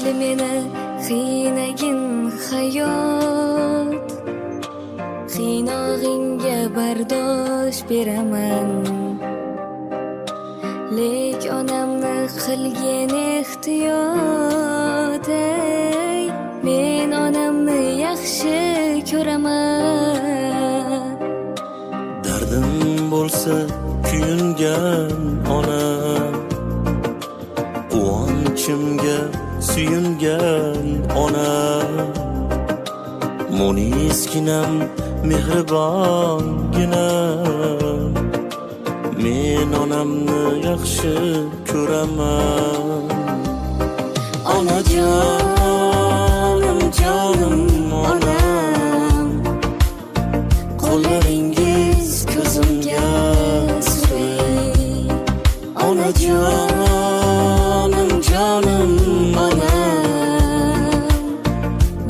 Tashla meni qiynagin hayot, qiynog'ingga bardosh beraman. Lek onamni qilgin ehtiyot, ey, men onamni yaxshi ko'raman. Dardim bo'lsa kuyungan onam, quvonchimga suyungan onam. Mo'niskinam mehribonginam, men onamni yaxshi ko'raman. Onajonim, jonim onam, qo'llaringiz ko'zimga suray. Onajonim, jonim onam,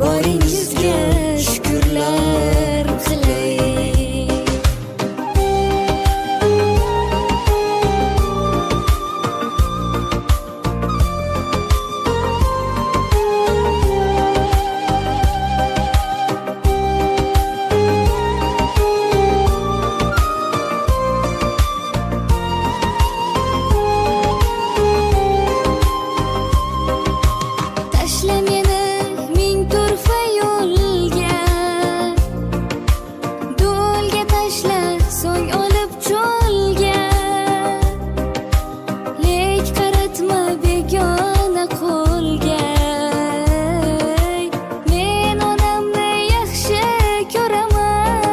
boringizga shukrlar qilay. Tashla meni ming turfa yo'lga, do'lga tashla, so'ng olib cho'lga. Lek qaratma begona qo'lga, men onamni yaxshi ko'raman.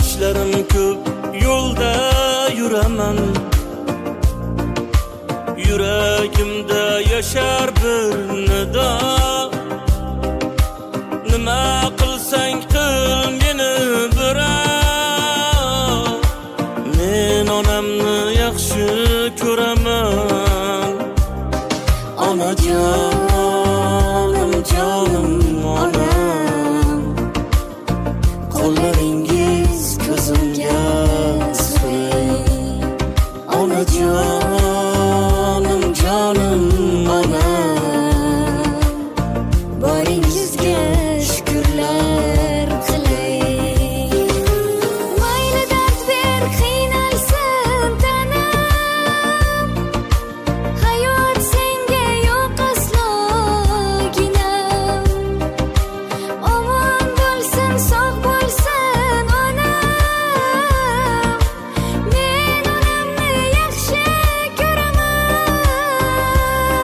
Ishlarim ko'p, yo'lda yuraman, yuragimda yashar bir nido. Nima qilsang qil meni birov, men onamni yaxshi ko'raman. Onajon